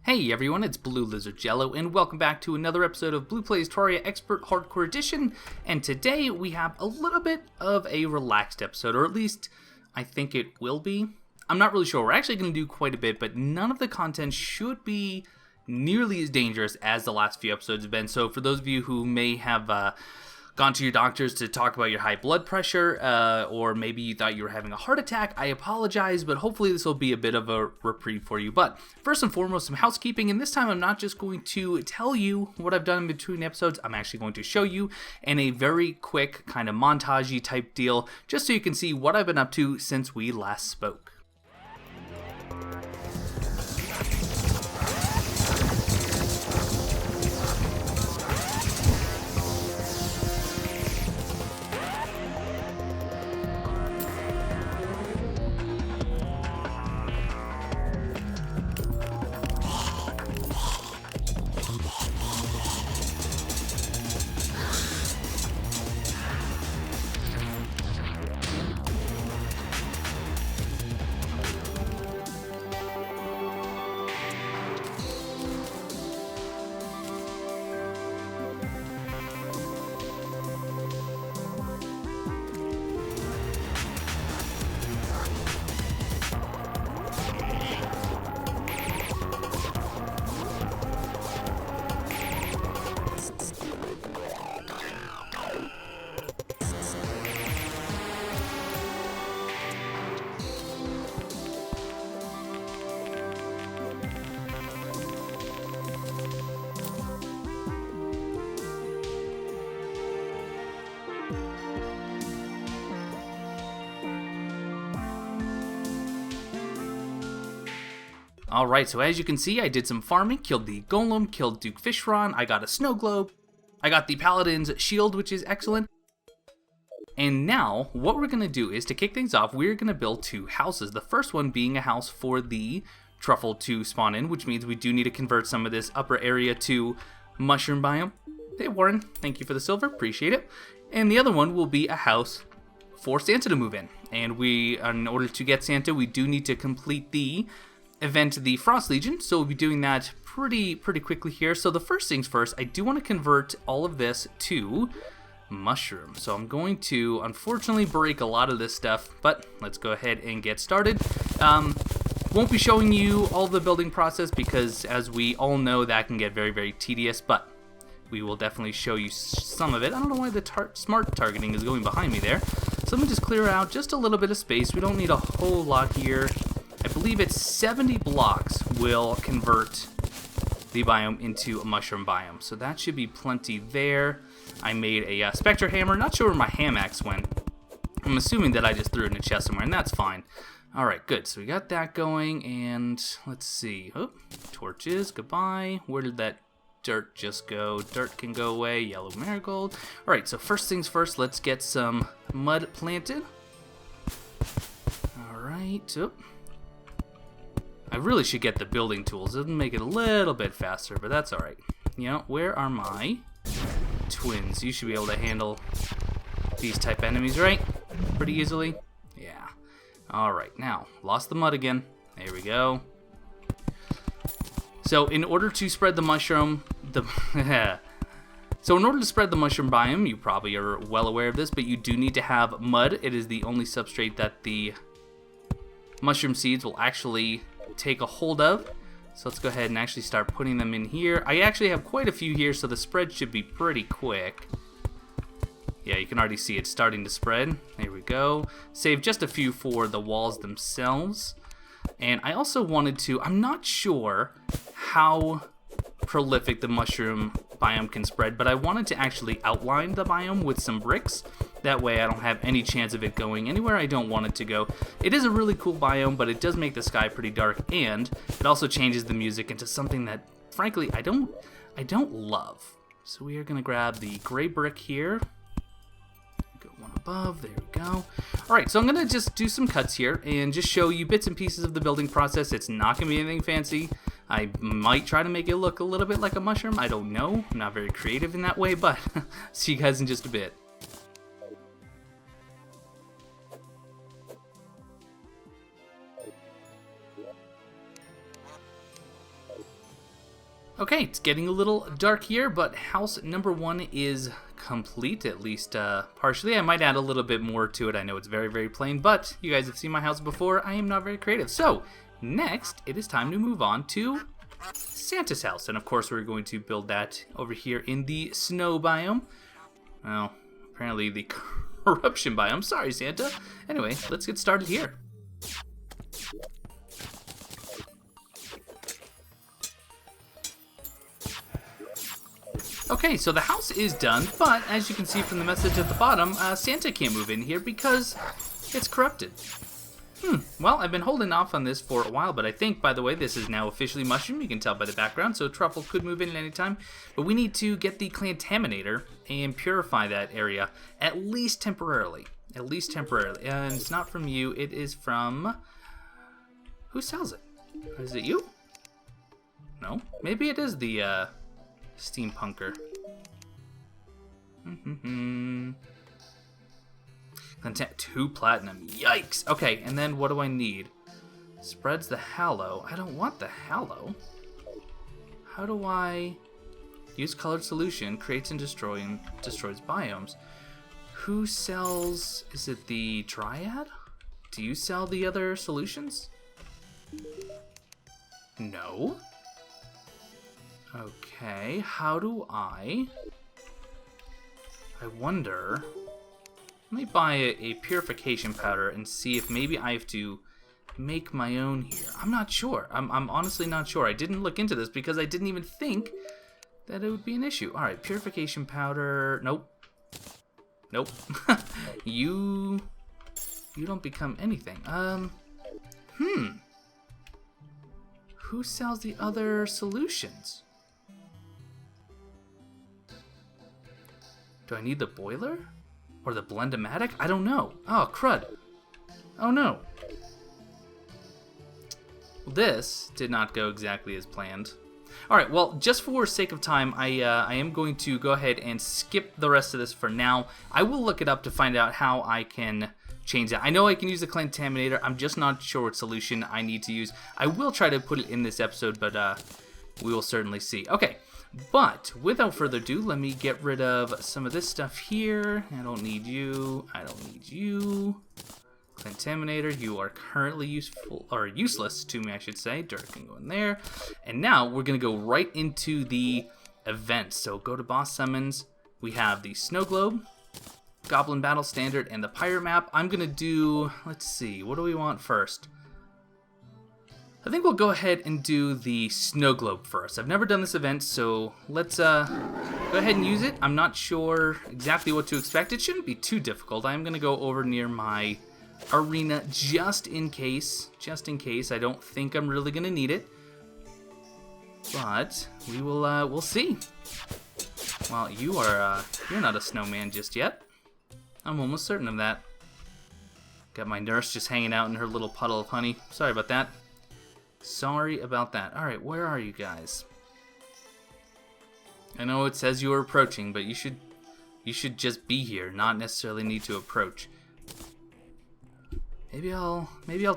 Hey everyone, it's Blue Lizard Jello, and welcome back to another episode of Blue Plays Terraria Expert Hardcore Edition. And today we have a little bit of a relaxed episode, or at least I think it will be. I'm not really sure. We're actually going to do quite a bit, but none of the content should be nearly as dangerous as the last few episodes have been. So for those of you who may have gone to your doctors to talk about your high blood pressure, or maybe you thought you were having a heart attack, I apologize, but hopefully this will be a bit of a reprieve for you. But first and foremost, some housekeeping, and this time I'm not just going to tell you what I've done in between episodes, I'm actually going to show you in a very quick kind of montage-y type deal, just so you can see what I've been up to since we last spoke. Alright, so as you can see, I did some farming, killed the Golem, killed Duke Fishron, I got a snow globe, I got the Paladin's shield, which is excellent. And now, what we're going to do is, to kick things off, we're going to build two houses. The first one being a house for the Truffle to spawn in, which means we do need to convert some of this upper area to mushroom biome. Hey Warren, thank you for the silver, appreciate it. And the other one will be a house for Santa to move in. And in order to get Santa, we do need to complete the event, the Frost Legion, so we'll be doing that pretty quickly here. So the first things first, I do want to convert all of this to mushroom. So I'm going to unfortunately break a lot of this stuff, but let's go ahead and get started. Won't be showing you all the building process because, as we all know, that can get very tedious, but we will definitely show you some of it. I don't know why the smart targeting is going behind me there. So let me just clear out just a little bit of space. We don't need a whole lot here. I believe it's 70 blocks will convert the biome into a mushroom biome. So that should be plenty there. I made a Spectre hammer. Not sure where my ham axe went. I'm assuming that I just threw it in a chest somewhere, and that's fine. Alright, good. So we got that going, and let's see. Oh, torches, goodbye. Where did that dirt just go? Dirt can go away. Yellow marigold. Alright, so first things first, let's get some mud planted. Alright, oh. I really should get the building tools. It'll make it a little bit faster, but that's alright. You know, where are my twins? You should be able to handle these type enemies, right? Pretty easily? Yeah. Alright, now, lost the mud again. There we go. So, in order to spread the mushroom, So in order to spread the mushroom biome, you probably are well aware of this, but you do need to have mud. It is the only substrate that the mushroom seeds will actually take a hold of. So let's go ahead and actually start putting them in here. I actually have quite a few here, so the spread should be pretty quick. Yeah, you can already see it starting to spread. There we go. Save just a few for the walls themselves. And I also wanted to, I'm not sure how prolific the mushroom biome can spread, but I wanted to actually outline the biome with some bricks. That way I don't have any chance of it going anywhere I don't want it to go. It is a really cool biome, but it does make the sky pretty dark, and it also changes the music into something that, frankly, I don't love. So we are going to grab the gray brick here. Go one above, there we go. Alright, so I'm going to just do some cuts here and just show you bits and pieces of the building process. It's not going to be anything fancy. I might try to make it look a little bit like a mushroom. I don't know. I'm not very creative in that way, but see you guys in just a bit. Okay, it's getting a little dark here, but house number 1 is complete, at least partially. I might add a little bit more to it. I know it's very, very plain, but you guys have seen my house before. I am not very creative. So, next, it is time to move on to Santa's house. And of course, we're going to build that over here in the snow biome. Well, apparently the corruption biome. Sorry, Santa. Anyway, let's get started here. Okay, so the house is done, but as you can see from the message at the bottom, Santa can't move in here because it's corrupted. Well, I've been holding off on this for a while, but I think, by the way, this is now officially mushroom. You can tell by the background, so Truffle could move in at any time. But we need to get the Clantaminator and purify that area, at least temporarily. At least temporarily. And it's not from you, it is from... Who sells it? Is it you? No? Maybe it is the, Steampunker. 2 platinum. Yikes! Okay, and then what do I need? Spreads the hallow. I don't want the hallow. How do I use colored solution? Creates and destroys biomes. Who sells? Is it the Dryad? Do you sell the other solutions? No. Okay, how do I wonder... Let me buy a purification powder and see if maybe I have to make my own here. I'm not sure. I'm honestly not sure. I didn't look into this because I didn't even think that it would be an issue. Alright, purification powder... Nope. Nope. You don't become anything. Who sells the other solutions? Do I need the boiler? Or the Blendomatic? I don't know. Oh, crud. Oh, no. This did not go exactly as planned. Alright, well, just for sake of time, I am going to go ahead and skip the rest of this for now. I will look it up to find out how I can change that. I know I can use the Clantaminator. I'm just not sure what solution I need to use. I will try to put it in this episode, but we will certainly see. Okay. But, without further ado, let me get rid of some of this stuff here. I don't need you. I don't need you. Clantaminator, you are currently useful, or useless to me, I should say. Dirt can go in there. And now, we're going to go right into the event. So, go to Boss Summons. We have the Snow Globe, Goblin Battle Standard, and the Pyre Map. I'm going to do, let's see, what do we want first? I think we'll go ahead and do the Snow Globe first. I've never done this event, so let's go ahead and use it. I'm not sure exactly what to expect. It shouldn't be too difficult. I'm going to go over near my arena just in case. Just in case. I don't think I'm really going to need it. But we will we'll see. Well, you're not a snowman just yet. I'm almost certain of that. Got my nurse just hanging out in her little puddle of honey. Sorry about that. Sorry about that. Alright, where are you guys? I know it says you are approaching, but you should just be here, not necessarily need to approach. Maybe I'll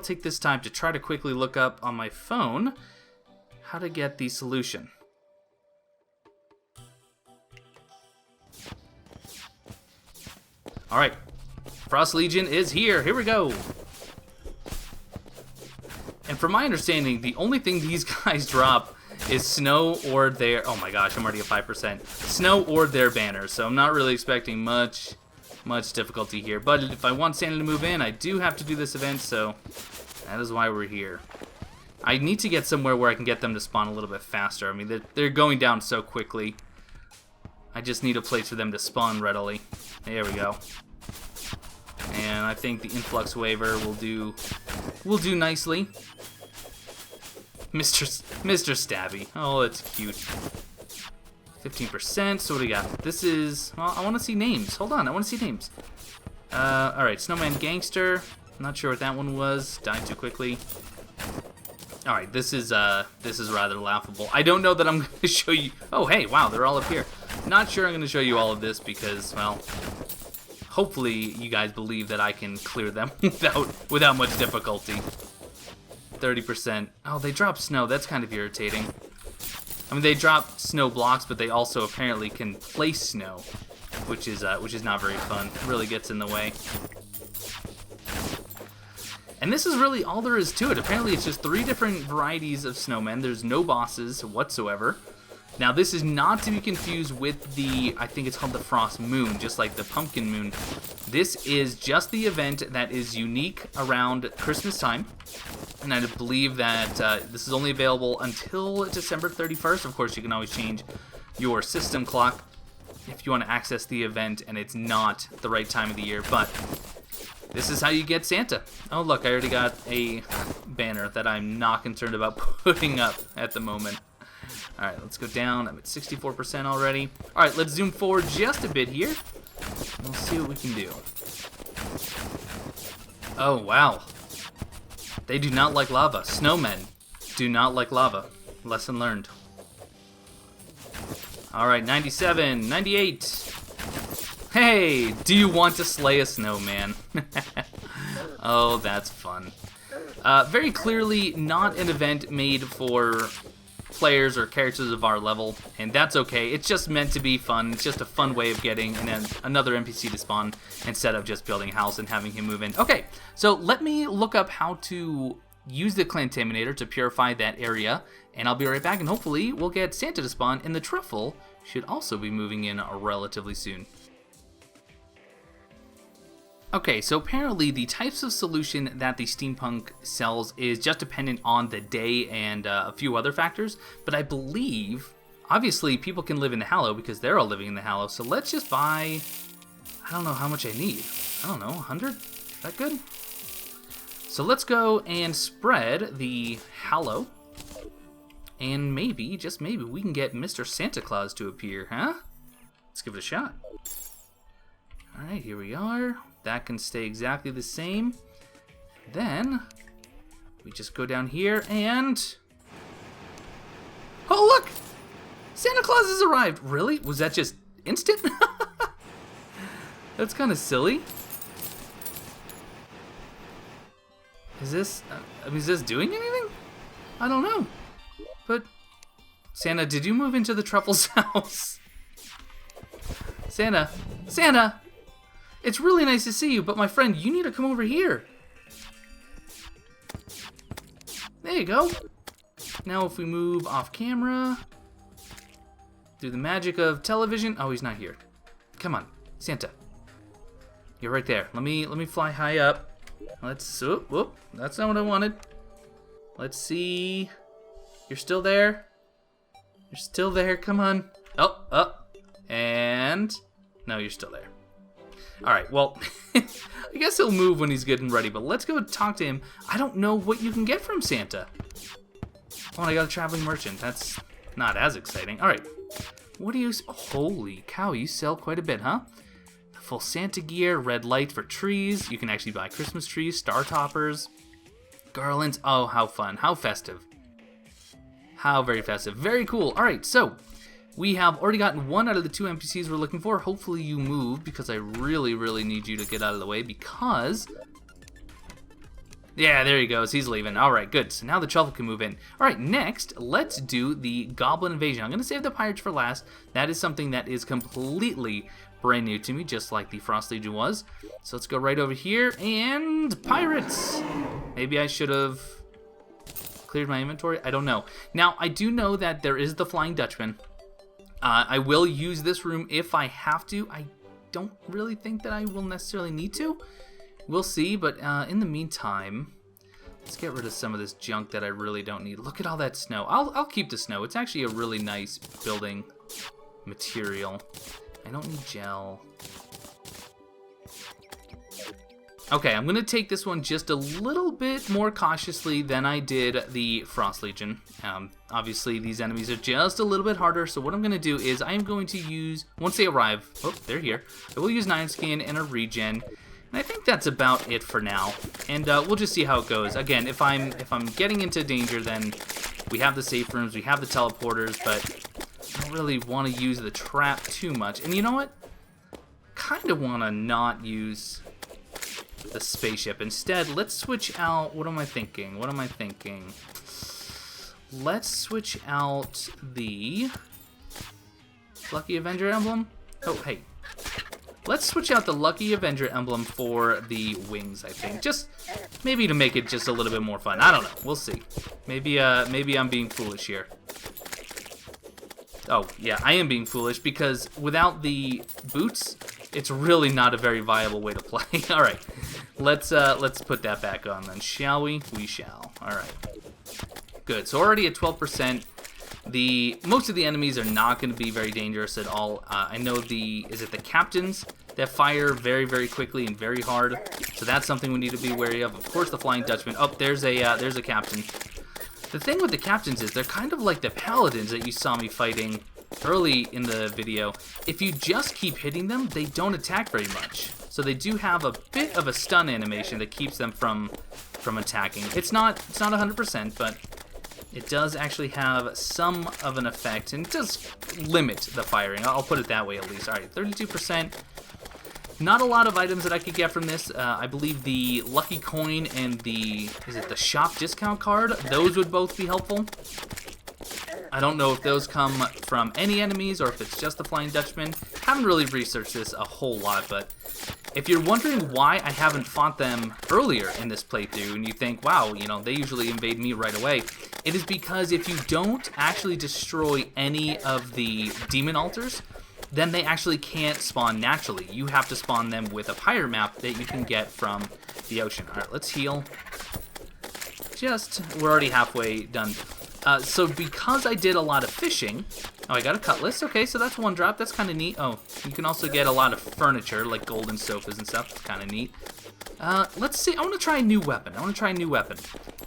take this time to try to quickly look up on my phone how to get the solution. Alright. Frost Legion is here. Here we go. And from my understanding, the only thing these guys drop is snow or their... Oh my gosh, I'm already at 5%. Snow or their banners, so I'm not really expecting much difficulty here. But if I want Santa to move in, I do have to do this event, so that is why we're here. I need to get somewhere where I can get them to spawn a little bit faster. I mean, they're going down so quickly. I just need a place for them to spawn readily. There we go. And I think the influx waiver will do nicely. Mr. Stabby. Oh, that's cute. 15%. So what do we got? This is... Well, I want to see names. Hold on, I want to see names. Alright, Snowman Gangster. Not sure what that one was. Died too quickly. Alright, this is rather laughable. I don't know that I'm going to show you... Oh, hey, wow, they're all up here. Not sure I'm going to show you all of this because, well... Hopefully you guys believe that I can clear them without much difficulty. 30%. Oh, they drop snow. That's kind of irritating. I mean, they drop snow blocks, but they also apparently can place snow, which is not very fun. It really gets in the way. And this is really all there is to it. Apparently, it's just 3 different varieties of snowmen. There's no bosses whatsoever. Now, this is not to be confused with the, I think it's called the Frost Moon, just like the Pumpkin Moon. This is just the event that is unique around Christmas time. And I believe that this is only available until December 31st. Of course, you can always change your system clock if you want to access the event and it's not the right time of the year. But this is how you get Santa. Oh, look, I already got a banner that I'm not concerned about putting up at the moment. All right, let's go down. I'm at 64% already. All right, let's zoom forward just a bit here. We'll see what we can do. Oh, wow. They do not like lava. Snowmen do not like lava. Lesson learned. All right, 97, 98. Hey, do you want to slay a snowman? Oh, that's fun. Very clearly not an event made for players or characters of our level, and that's okay. It's just meant to be fun. It's just a fun way of getting another NPC to spawn instead of just building a house and having him move in. Okay, so let me look up how to use the Contaminator to purify that area, and I'll be right back, and hopefully we'll get Santa to spawn, and the Truffle should also be moving in relatively soon. Okay, so apparently the types of solution that the steampunk sells is just dependent on the day and a few other factors, but I believe, obviously, people can live in the Hallow because they're all living in the Hallow, so let's just buy, I don't know how much I need. I don't know, 100? Is that good? So let's go and spread the Hallow, and maybe, just maybe, we can get Mr. Santa Claus to appear, huh? Let's give it a shot. Alright, here we are. That can stay exactly the same. Then we just go down here and... Oh, look! Santa Claus has arrived! Really? Was that just instant? That's kind of silly. Is this... I mean, is this doing anything? I don't know. But... Santa, did you move into the Truffle's house? Santa! Santa! It's really nice to see you, but my friend, you need to come over here. There you go. Now if we move off camera, through the magic of television. Oh, he's not here. Come on, Santa. You're right there. Let me fly high up. Let's, whoop, that's not what I wanted. Let's see. You're still there? You're still there, come on. Oh, and no, you're still there. Alright, well, I guess he'll move when he's good and ready, but let's go talk to him. I don't know what you can get from Santa. Oh, and I got a traveling merchant. That's not as exciting. Alright, what do you... Holy cow, you sell quite a bit, huh? Full Santa gear, red light for trees. You can actually buy Christmas trees, star toppers, garlands. Oh, how fun. How festive. How very festive. Very cool. Alright, so... we have already gotten 1 out of the 2 NPCs we're looking for. Hopefully you move, because I really, really need you to get out of the way, because... yeah, there he goes. He's leaving. Alright, good. So now the Truffle can move in. Alright, next, let's do the Goblin Invasion. I'm going to save the Pirates for last. That is something that is completely brand new to me, just like the Frost Legion was. So let's go right over here, and... Pirates! Maybe I should have cleared my inventory. I don't know. Now, I do know that there is the Flying Dutchman. I will use this room if I have to. I don't really think that I will necessarily need to. We'll see, but in the meantime, let's get rid of some of this junk that I really don't need. Look at all that snow. I'll keep the snow. It's actually a really nice building material. I don't need gel. Okay, I'm going to take this one just a little bit more cautiously than I did the Frost Legion. Obviously, these enemies are just a little bit harder, so what I'm going to do is I am going to use, once they arrive, oh, they're here, I will use 9 skin and a regen, and I think that's about it for now, and we'll just see how it goes. Again, if I'm getting into danger, then we have the safe rooms, we have the teleporters, but I don't really want to use the trap too much, and you know what? Kind of want to not use... the spaceship. Instead, let's switch out... what am I thinking? let's switch out the Lucky Avenger emblem. Oh, hey. Let's switch out the Lucky Avenger emblem for the wings, I think. Just maybe to make it just a little bit more fun. I don't know. We'll see. Maybe I'm being foolish here. Oh, yeah, I am being foolish because without the boots, it's really not a very viable way to play. All right. Let's put that back on then, shall we? We shall. All right. Good. So already at 12%. Most of the enemies are not going to be very dangerous at all. I know is it the captains that fire very, very quickly and very hard. So that's something we need to be wary of. Of course, the Flying Dutchman. Oh, there's a captain. The thing with the captains is they're kind of like the paladins that you saw me fighting early in the video. If you just keep hitting them, they don't attack very much. So they do have a bit of a stun animation that keeps them from attacking. It's not 100%, but it does actually have some of an effect, and it does limit the firing. I'll put it that way at least. All right, 32%. Not a lot of items that I could get from this. I believe the lucky coin and the shop discount card, those would both be helpful. I don't know if those come from any enemies or if it's just the Flying Dutchman. Haven't really researched this a whole lot, but if you're wondering why I haven't fought them earlier in this playthrough and you think, wow, you know, they usually invade me right away, it is because if you don't actually destroy any of the demon altars, then they actually can't spawn naturally. You have to spawn them with a pirate map that you can get from the ocean. All right, let's heal. We're already halfway done. So because I did a lot of fishing, oh, I got a cutlass. Okay, so that's one drop. That's kind of neat. Oh, you can also get a lot of furniture, like golden sofas and stuff. That's kind of neat. Let's see. I want to try a new weapon.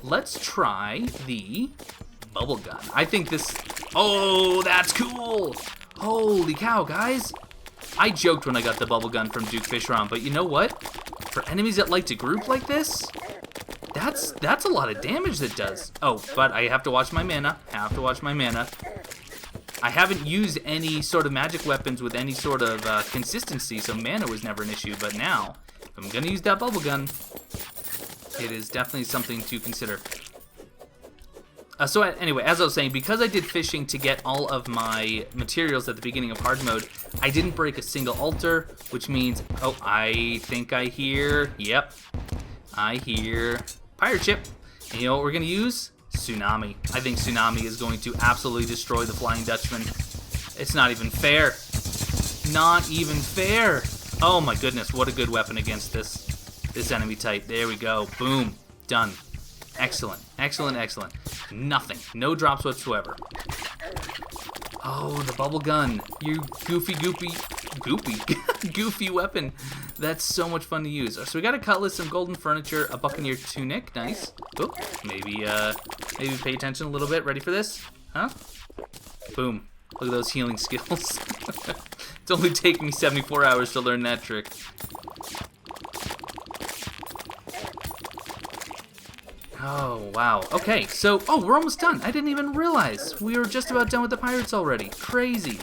Let's try the bubble gun. I think this... Oh, that's cool. Holy cow, guys. I joked when I got the bubble gun from Duke Fishron, but you know what? For enemies that like to group like this, that's a lot of damage that does. Oh, but I have to watch my mana. I haven't used any sort of magic weapons with any sort of consistency, so mana was never an issue. But now, if I'm going to use that bubble gun, it is definitely something to consider. So anyway, as I was saying, because I did fishing to get all of my materials at the beginning of hard mode, I didn't break a single altar, which means, oh, I think I hear, yep, I hear pirate ship. And you know what we're going to use? Tsunami. I think Tsunami is going to absolutely destroy the Flying Dutchman. It's not even fair. Not even fair. Oh my goodness, what a good weapon against this enemy type. There we go. Boom. Done. Excellent. Excellent, excellent. Nothing. No drops whatsoever. Oh, the bubble gun. You goofy weapon. That's so much fun to use. So we got a cutlass, some golden furniture, a buccaneer tunic. Nice. Oh, maybe pay attention a little bit. Ready for this? Huh? Boom. Look at those healing skills. It's only taken me 74 hours to learn that trick. Oh, wow. Okay, so, oh, we're almost done. I didn't even realize. We were just about done with the pirates already. Crazy.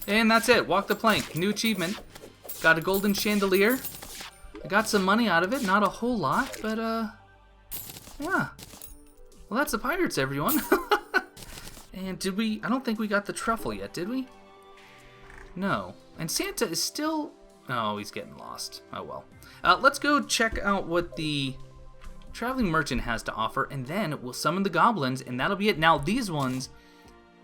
And that's it. Walk the plank. New achievement. Got a golden chandelier. I got some money out of it. Not a whole lot, but, yeah. Well, that's the pirates, everyone. And did we... I don't think we got the truffle yet, did we? No. And Santa is still... Oh, he's getting lost. Oh, well. Let's go check out what the traveling merchant has to offer, and then we'll summon the goblins, and that'll be it. Now, these ones,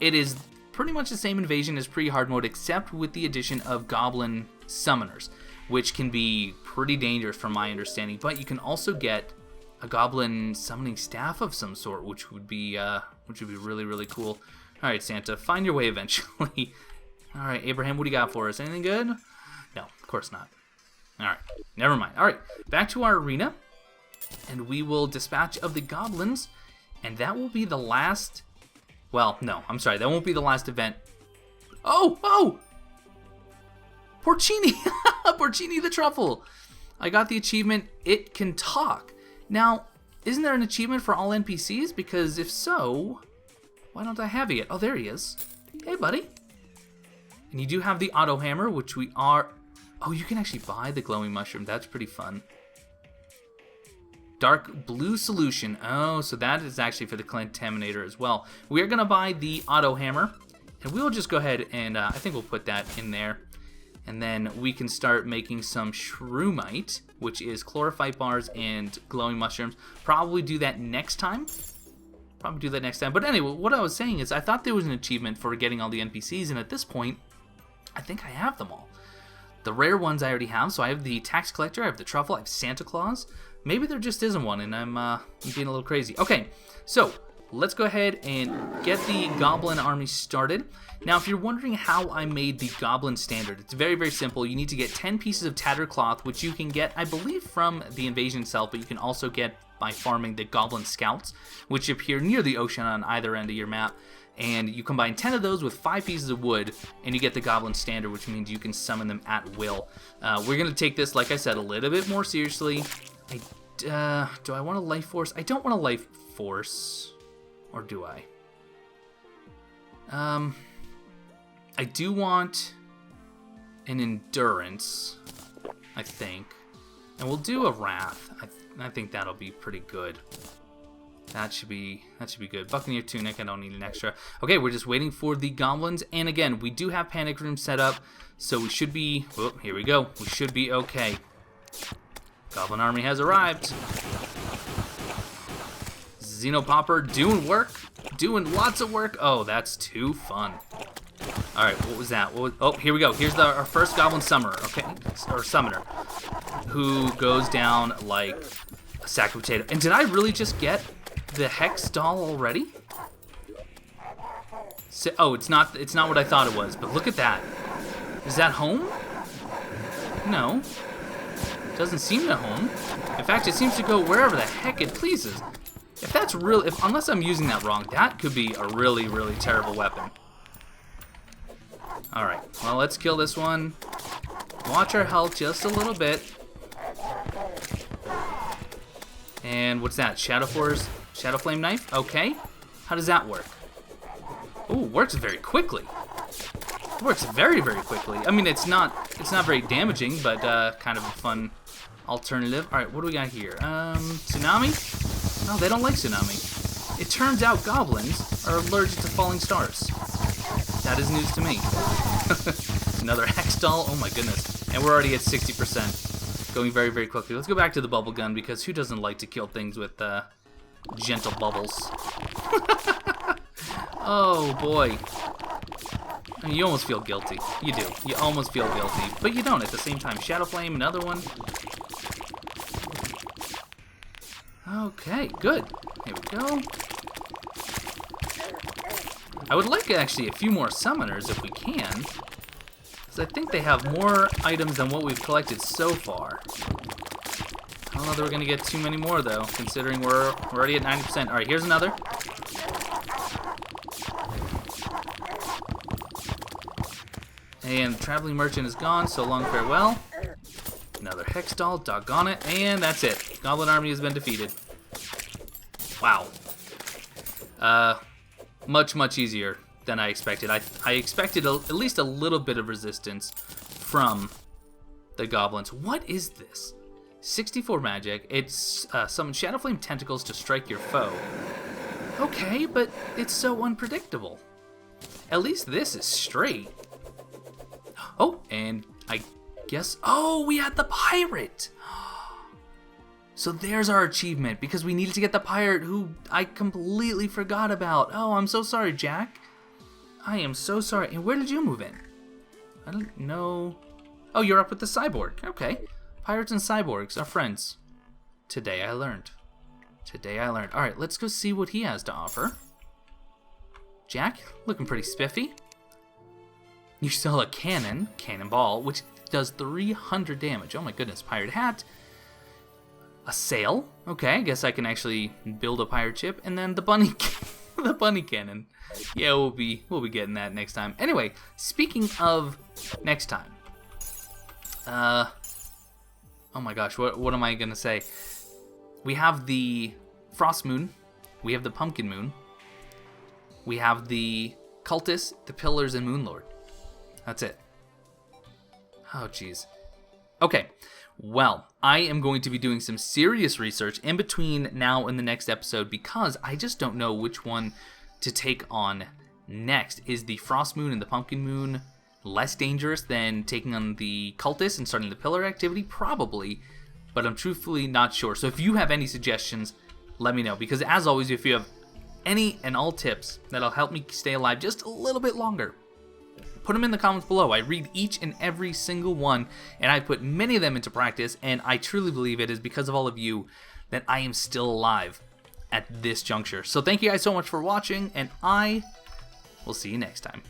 it is pretty much the same invasion as pre-hard mode, except with the addition of goblin summoners, which can be pretty dangerous from my understanding, but you can also get a goblin summoning staff of some sort, which would be really, really cool. All right, Santa, find your way eventually. All right, Abraham, what do you got for us? Anything good? No, of course not. All right, never mind. All right, back to our arena, and we will dispatch of the goblins, and that will be the last... Well, no, I'm sorry, that won't be the last event. Oh! Porcini! Porcini the Truffle! I got the achievement, It Can Talk. Now, isn't there an achievement for all NPCs? Because if so, why don't I have it yet? Oh, there he is. Hey, buddy. And you do have the auto hammer, which we are... Oh, you can actually buy the glowing mushroom. That's pretty fun. Dark blue solution. Oh, so that is actually for the contaminator as well. We are going to buy the auto hammer, and we'll just go ahead and I think we'll put that in there. And then we can start making some shroomite, which is chlorophyte bars and glowing mushrooms. Probably do that next time. But anyway, what I was saying is I thought there was an achievement for getting all the NPCs, and at this point, I think I have them all. The rare ones I already have, so I have the tax collector, I have the truffle, I have Santa Claus. Maybe there just isn't one, and I'm being a little crazy. Okay, so let's go ahead and get the goblin army started. Now, if you're wondering how I made the goblin standard, it's very, very simple. You need to get 10 pieces of tattered cloth, which you can get, I believe, from the invasion itself, but you can also get by farming the goblin scouts, which appear near the ocean on either end of your map. And you combine 10 of those with 5 pieces of wood, and you get the goblin standard, which means you can summon them at will. We're going to take this, like I said, a little bit more seriously. Do I want a life force? I don't want a life force. Or do I? I do want an endurance, I think. And we'll do a wrath. I think that'll be pretty good. That should be good. Buccaneer tunic, I don't need an extra. Okay, we're just waiting for the goblins. And again, we do have panic room set up, so we should be, oh, here we go. We should be okay. Goblin army has arrived. Xenopopper doing work, doing lots of work. Oh, that's too fun. All right, what was that? Oh, here we go. Here's our first goblin summoner, okay, or summoner, who goes down like a sack of potato. And did I really just get the hex doll already? So, oh, it's not what I thought it was. But look at that. Is that home? No. Doesn't seem to home. In fact, it seems to go wherever the heck it pleases. If that's real, unless I'm using that wrong, that could be a really, really terrible weapon. All right, well, let's kill this one. Watch our health just a little bit. And what's that? Shadow Flame Knife? Okay. How does that work? Ooh, works very quickly. It works very, very quickly. I mean, it's not very damaging, but kind of a fun alternative. All right, what do we got here? Tsunami? No, they don't like tsunami. It turns out goblins are allergic to falling stars. That is news to me. Another hex doll. Oh my goodness. And we're already at 60%. Going very, very quickly. Let's go back to the bubble gun, because who doesn't like to kill things with gentle bubbles? Oh boy. I mean, you almost feel guilty. You do. You almost feel guilty. But you don't at the same time. Shadow Flame, another one. Okay, good. Here we go. I would like actually a few more summoners if we can, because I think they have more items than what we've collected so far. I don't know that we're going to get too many more though, considering we're already at 90%. Alright, here's another. And the Traveling Merchant is gone, so long farewell. Another Hex Doll, doggone it, and that's it. Goblin Army has been defeated. Wow. Much, much easier than I expected. I expected at least a little bit of resistance from the goblins. What is this? 64 magic. It's summon Shadow Flame tentacles to strike your foe. Okay, but it's so unpredictable. At least this is straight. Oh, and I guess... Oh, we had the pirate! So there's our achievement, because we needed to get the pirate, who I completely forgot about. Oh, I'm so sorry, Jack. I am so sorry. And where did you move in? I don't know. Oh, you're up with the cyborg. Okay. Pirates and cyborgs are friends. Today I learned. Today I learned. All right, let's go see what he has to offer. Jack, looking pretty spiffy. You sell a cannonball, which does 300 damage. Oh my goodness, pirate hat. A sail. Okay, I guess I can actually build a pirate ship. And then the bunny, the bunny cannon. Yeah, we'll be getting that next time. Anyway, speaking of next time. Oh my gosh, what am I gonna say? We have the Frost Moon. We have the Pumpkin Moon. We have the Cultists, the Pillars, and Moonlord. That's it. Oh, jeez. Okay. Well, I am going to be doing some serious research in between now and the next episode because I just don't know which one to take on next. Is the Frost Moon and the Pumpkin Moon less dangerous than taking on the Cultists and starting the Pillar activity? Probably, but I'm truthfully not sure. So if you have any suggestions, let me know, because as always, if you have any and all tips that'll help me stay alive just a little bit longer, put them in the comments below. I read each and every single one, and I put many of them into practice, and I truly believe it is because of all of you that I am still alive at this juncture. So thank you guys so much for watching, and I will see you next time.